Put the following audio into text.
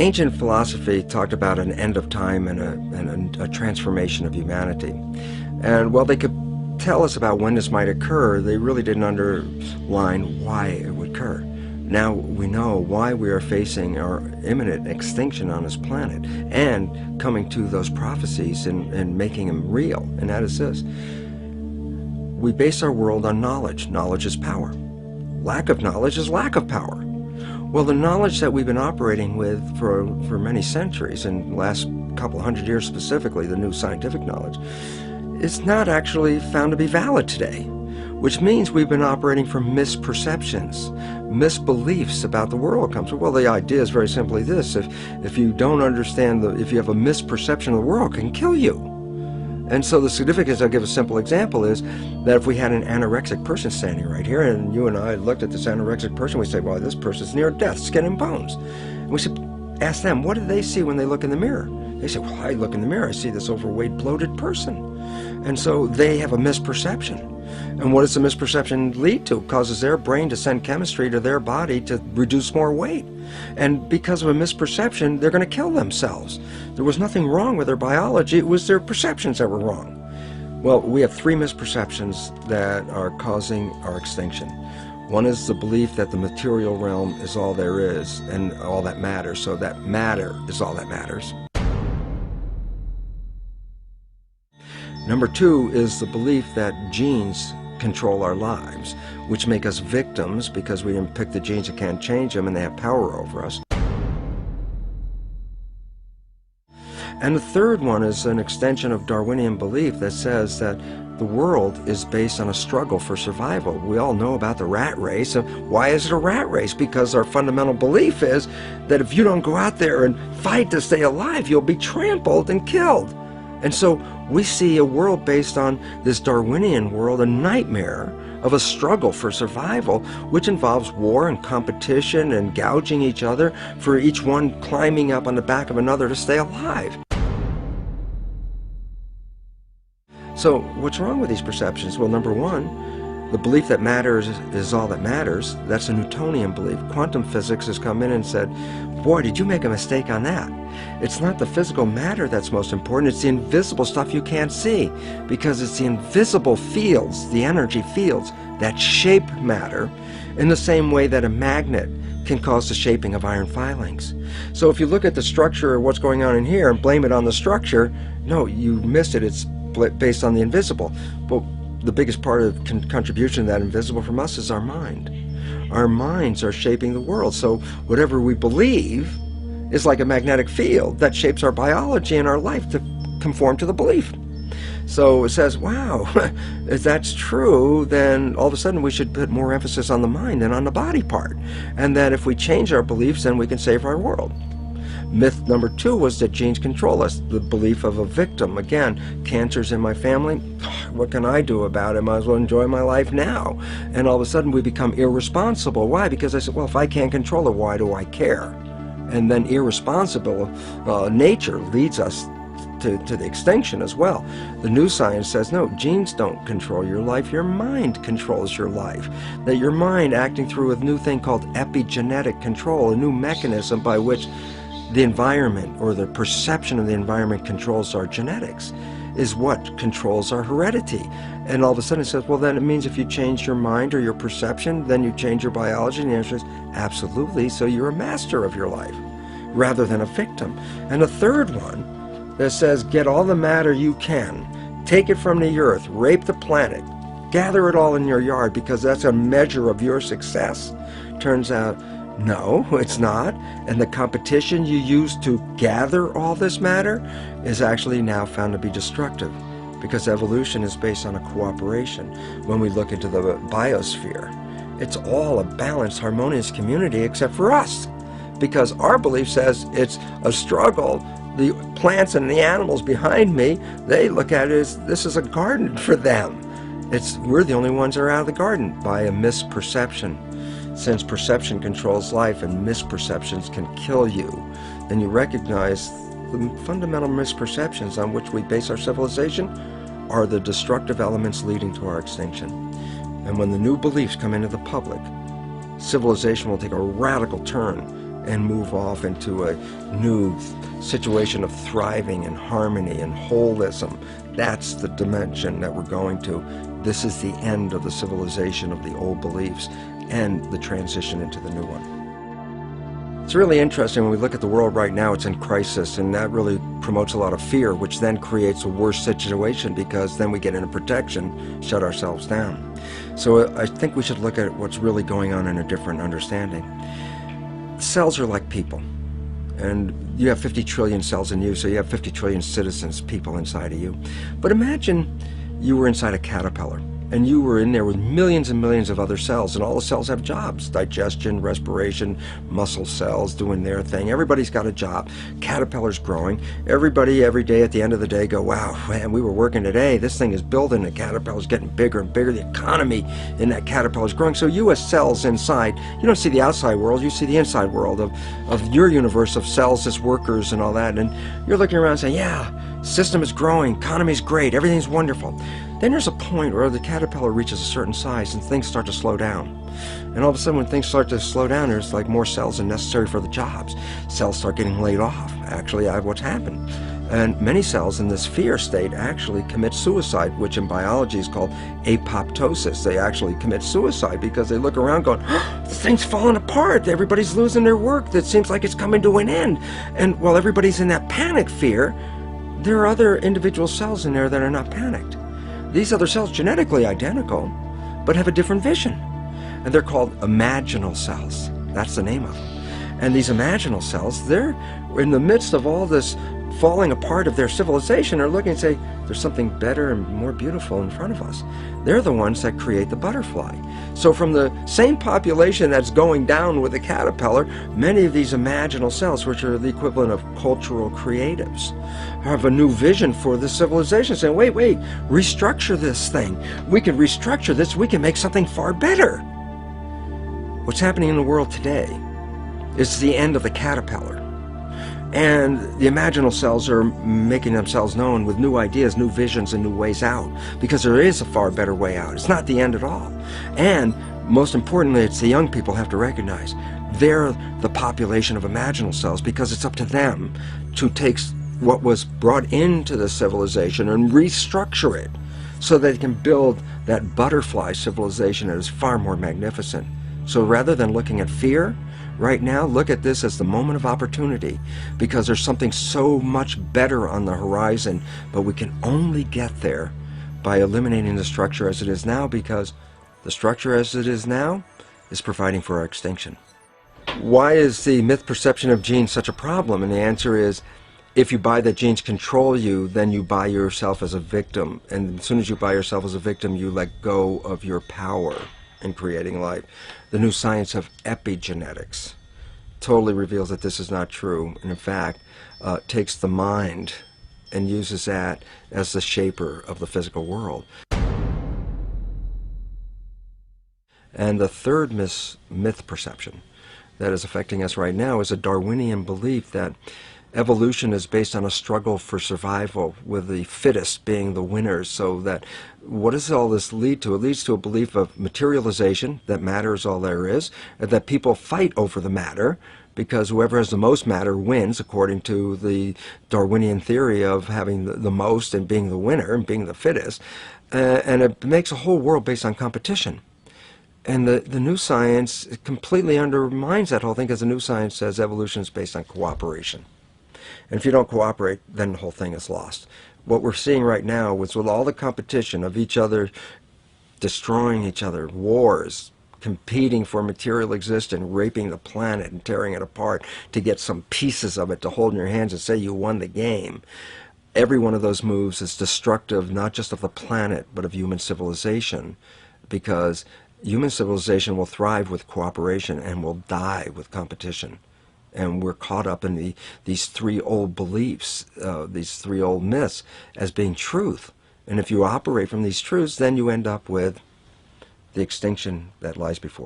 Ancient philosophy talked about an end of time and a transformation of humanity. And while they could tell us about when this might occur, they really didn't underline why it would occur. Now we know why we are facing our imminent extinction on this planet and coming to those prophecies and making them real. And that is this. We base our world on knowledge. Knowledge is power. Lack of knowledge is lack of power. Well, the knowledge that we've been operating with for many centuries, and the last couple hundred years specifically, the new scientific knowledge, is not actually found to be valid today, which means we've been operating from misperceptions, misbeliefs about the world comes from. Well, the idea is very simply this: if you don't understand, if you have a misperception of the world, it can kill you. And so the significance, I'll give a simple example, is that if we had an anorexic person standing right here, and you and I looked at this anorexic person, we say, well, this person's near death, skin and bones. And we should ask them, what do they see when they look in the mirror? They say, well, I look in the mirror, I see this overweight, bloated person. And so they have a misperception. And what does the misperception lead to? It causes their brain to send chemistry to their body to reduce more weight. And because of a misperception, they're going to kill themselves. There was nothing wrong with their biology, it was their perceptions that were wrong. Well, we have three misperceptions that are causing our extinction. One is the belief that the material realm is all there is and all that matters, so that matter is all that matters. Number two is the belief that genes control our lives, which make us victims because we didn't pick the genes that can't change them and they have power over us. And the third one is an extension of Darwinian belief that says that the world is based on a struggle for survival. We all know about the rat race. And why is it a rat race? Because our fundamental belief is that if you don't go out there and fight to stay alive, you'll be trampled and killed. And so we see a world based on this Darwinian world, a nightmare of a struggle for survival, which involves war and competition and gouging each other, for each one climbing up on the back of another to stay alive. So what's wrong with these perceptions? Well, number one, the belief that matter is all that matters. That's a Newtonian belief. Quantum physics has come in and said, boy, did you make a mistake on that. It's not the physical matter that's most important, it's the invisible stuff you can't see, because it's the invisible fields, the energy fields, that shape matter in the same way that a magnet can cause the shaping of iron filings. So if you look at the structure of what's going on in here and blame it on the structure, no, you missed it. It's based on the invisible. But the biggest part of contribution to that invisible from us is our mind. Our minds are shaping the world. So whatever we believe is like a magnetic field that shapes our biology and our life to conform to the belief. So it says, wow, if that's true, then all of a sudden we should put more emphasis on the mind than on the body part. And that if we change our beliefs, then we can save our world. Myth number two was that genes control us, the belief of a victim. Again, cancer's in my family, what can I do about it? Might as well enjoy my life now. And all of a sudden we become irresponsible. Why? Because I said, well, if I can't control it, why do I care? And then irresponsible nature leads us to the extinction as well. The new science says, no, genes don't control your life, your mind controls your life. That your mind, acting through a new thing called epigenetic control, a new mechanism by which the environment or the perception of the environment controls our genetics, is what controls our heredity. And all of a sudden it says, well, then it means if you change your mind or your perception, then you change your biology. And the answer is absolutely. So you're a master of your life rather than a victim. And a third one that says, get all the matter you can, take it from the earth, rape the planet, gather it all in your yard because that's a measure of your success. Turns out, no, it's not. And the competition you use to gather all this matter is actually now found to be destructive, because evolution is based on a cooperation. When we look into the biosphere, it's all a balanced, harmonious community except for us, because our belief says it's a struggle. The plants and the animals behind me, they look at it as this is a garden for them. We're the only ones that are out of the garden by a misperception. Since perception controls life and misperceptions can kill you, then you recognize the fundamental misperceptions on which we base our civilization are the destructive elements leading to our extinction. And when the new beliefs come into the public, civilization will take a radical turn and move off into a new situation of thriving and harmony and holism. That's the dimension that we're going to. This is the end of the civilization of the old beliefs and the transition into the new one. It's really interesting when we look at the world right now. It's in crisis, and that really promotes a lot of fear, which then creates a worse situation because then we get into protection, shut ourselves down. So I think we should look at what's really going on in a different understanding. Cells are like people, and you have 50 trillion cells in you, so you have 50 trillion citizens, people inside of you. But imagine you were inside a caterpillar, and you were in there with millions and millions of other cells, and all the cells have jobs: digestion, respiration, muscle cells doing their thing. Everybody's got a job. Caterpillar's growing. Everybody every day at the end of the day go, wow, man, we were working today. This thing is building. The caterpillar's getting bigger and bigger. The economy in that caterpillar's growing. So you as cells inside, you don't see the outside world, you see the inside world of your universe of cells as workers and all that. And you're looking around saying, yeah, system is growing, economy's great, everything's wonderful. Then there's a point where the caterpillar reaches a certain size and things start to slow down. And all of a sudden when things start to slow down, there's like more cells than necessary for the jobs. Cells start getting laid off. Actually, what's happened. And many cells in this fear state actually commit suicide, which in biology is called apoptosis. They actually commit suicide because they look around going, oh, the thing's falling apart. Everybody's losing their work. It seems like it's coming to an end. And while everybody's in that panic fear, there are other individual cells in there that are not panicked. These other cells, genetically identical, but have a different vision. And they're called imaginal cells. That's the name of them. And these imaginal cells, they're in the midst of all this falling apart of their civilization, are looking and say, there's something better and more beautiful in front of us. They're the ones that create the butterfly. So from the same population that's going down with the caterpillar, many of these imaginal cells, which are the equivalent of cultural creatives, have a new vision for this civilization, saying, wait, restructure this thing. We can restructure this. We can make something far better. What's happening in the world today is the end of the caterpillar. And the imaginal cells are making themselves known with new ideas, new visions, and new ways out, because there is a far better way out. It's not the end at all. And most importantly, it's the young people have to recognize they're the population of imaginal cells, because it's up to them to take what was brought into the civilization and restructure it so they can build that butterfly civilization that is far more magnificent. So rather than looking at fear, right now, look at this as the moment of opportunity, because there's something so much better on the horizon, but we can only get there by eliminating the structure as it is now, because the structure as it is now is providing for our extinction. Why is the myth perception of genes such a problem? And the answer is, if you buy that genes control you, then you buy yourself as a victim. And as soon as you buy yourself as a victim, you let go of your power in creating life. The new science of epigenetics totally reveals that this is not true, and in fact takes the mind and uses that as the shaper of the physical world. And the third myth perception that is affecting us right now is a Darwinian belief that evolution is based on a struggle for survival, with the fittest being the winners. So that, what does all this lead to? It leads to a belief of materialization, that matter is all there is, and that people fight over the matter, because whoever has the most matter wins, according to the Darwinian theory of having the most and being the winner and being the fittest. And it makes a whole world based on competition. And the new science completely undermines that whole thing, because the new science says evolution is based on cooperation. And if you don't cooperate, then the whole thing is lost. What we're seeing right now is, with all the competition of each other destroying each other, wars, competing for material existence, raping the planet and tearing it apart to get some pieces of it to hold in your hands and say you won the game. Every one of those moves is destructive, not just of the planet, but of human civilization, because human civilization will thrive with cooperation and will die with competition. And we're caught up in these three old beliefs, these three old myths, as being truth. And if you operate from these truths, then you end up with the extinction that lies before.